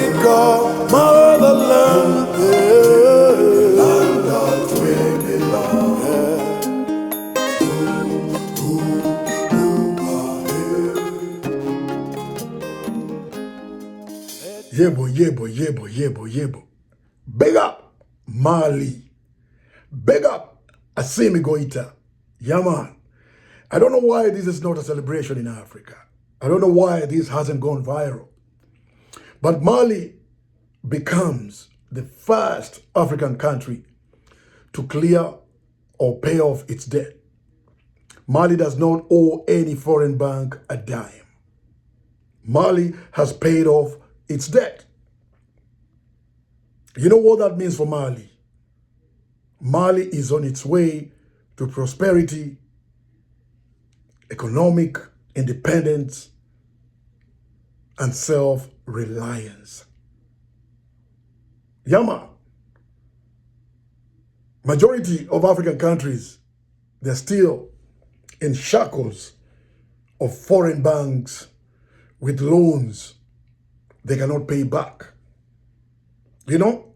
Africa, motherland, yeah. Land that we belong. Yebo, yebo, yebo, yebo, yebo. Big up Mali. Big up Assimi Goita. Yeah, man. I don't know why this is not a celebration in Africa. I don't know why this hasn't gone viral. But Mali becomes the first African country to clear or pay off its debt. Mali does not owe any foreign bank a dime. Mali has paid off its debt. You know what that means for Mali? Mali is on its way to prosperity, economic independence, and self-reliance. Yama. Majority of African countries, they're still in shackles of foreign banks with loans they cannot pay back. You know,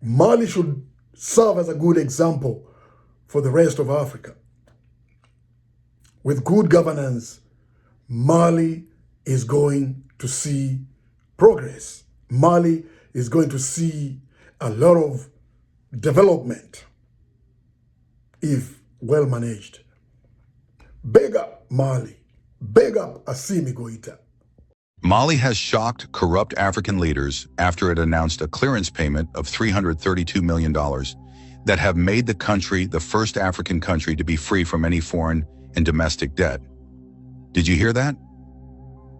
Mali should serve as a good example for the rest of Africa. With good governance, Mali is going to see progress. Mali is going to see a lot of development if well managed. Big up Mali. Big up Assimi Goita. Mali has shocked corrupt African leaders after it announced a clearance payment of $332 million that have made the country the first African country to be free from any foreign and domestic debt. Did you hear that?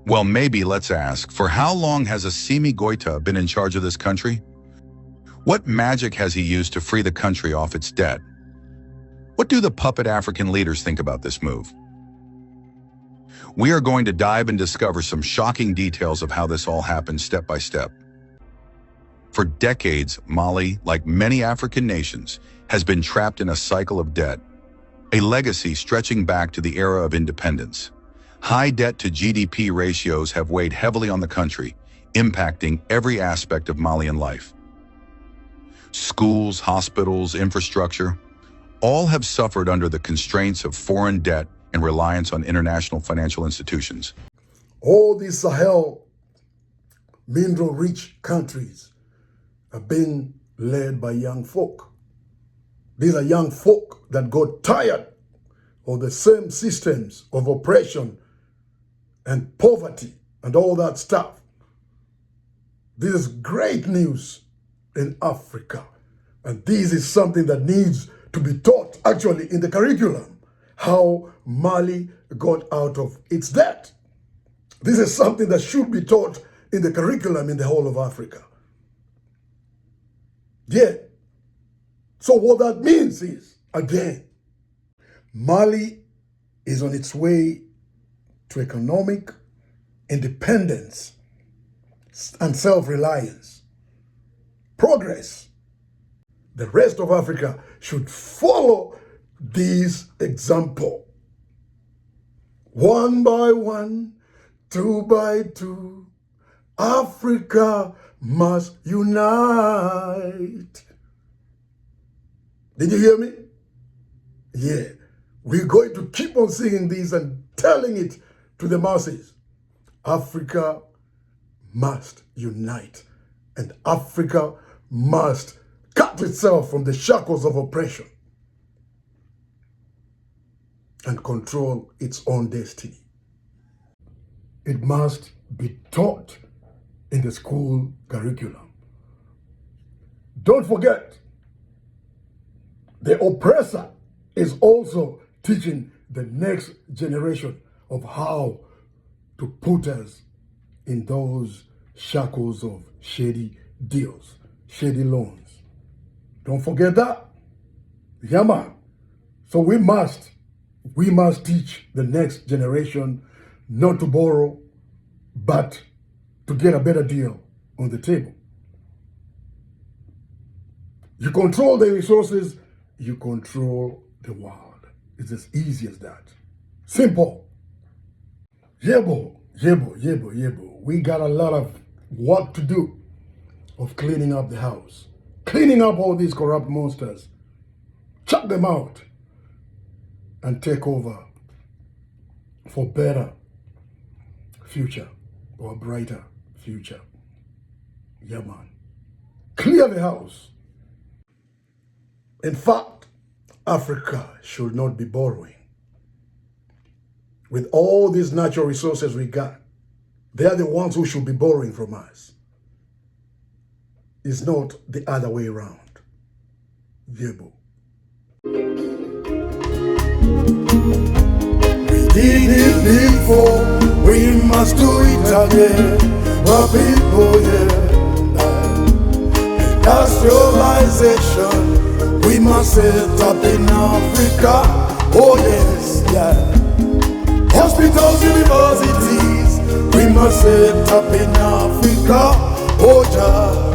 Well, maybe let's ask, for how long has Assimi Goita been in charge of this country? What magic has he used to free the country off its debt? What do the puppet African leaders think about this move? We are going to dive and discover some shocking details of how this all happened step by step. For decades, Mali, like many African nations, has been trapped in a cycle of debt, a legacy stretching back to the era of independence. High debt to GDP ratios have weighed heavily on the country, impacting every aspect of Malian life. Schools, hospitals, infrastructure, all have suffered under the constraints of foreign debt and reliance on international financial institutions. All these Sahel mineral-rich countries are being led by young folk. These are young folk that got tired of the same systems of oppression and poverty and all that stuff. This is great news in Africa. And this is something that needs to be taught actually in the curriculum. How Mali got out of its debt. This is something that should be taught in the curriculum in the whole of Africa. Yeah. So what that means is, again, Mali is on its way to economic independence and self-reliance. Progress. The rest of Africa should follow this example. One by one, two by two, Africa must unite. Did you hear me? Yeah. We're going to keep on singing this and telling it to the masses. Africa must unite, and Africa must cut itself from the shackles of oppression and control its own destiny. It must be taught in the school curriculum. Don't forget, the oppressor is also teaching the next generation of how to put us in those shackles of shady deals, shady loans. Don't forget that. Yeah, man. So we must teach the next generation not to borrow, but to get a better deal on the table. You control the resources, you control the world. It's as easy as that. Simple. Yebo, yebo, yebo, yebo. We got a lot of what to do of cleaning up the house, cleaning up all these corrupt monsters, chuck them out, and take over for better future or brighter future. Yeah, man. Clear the house. In fact, Africa should not be borrowing. With all these natural resources we got, they are the ones who should be borrowing from us. It's not the other way around. Yebo. We did it before, we must do it again. My people, yeah. Industrialization, we must set up in Africa. Oh yes, yeah. Hospitals, universities, we must set up in Africa. Oh yeah.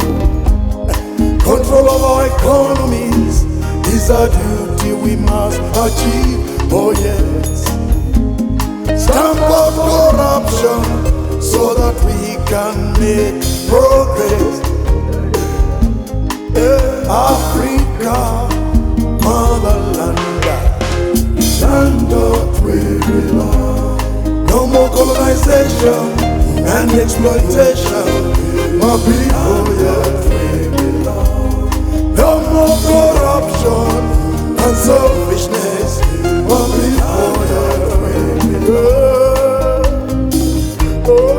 Control of our economies is a duty we must achieve. Oh yes. Stamp out corruption so that we can make progress. Africa, motherland, land of we belong. No more colonization and exploitation. My people, yeah, we belong. No more corruption and selfishness. My people, yeah, we belong. Oh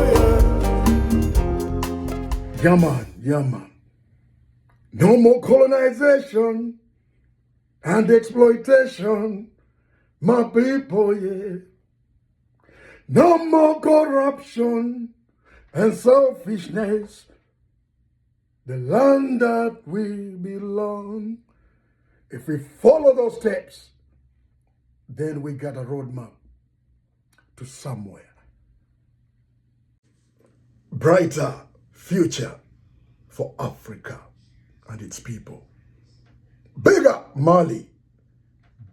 yeah. Yeah, man. Yeah, man. No more colonization and exploitation, my people, yeah. No more corruption and selfishness, the land that we belong. If we follow those steps, then we got a roadmap to somewhere. Brighter future for Africa and its people. Big up Mali,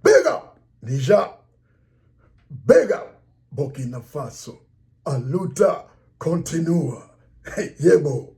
big up Niger, big up Burkina Faso. Aluta continua. Hey, Yebo.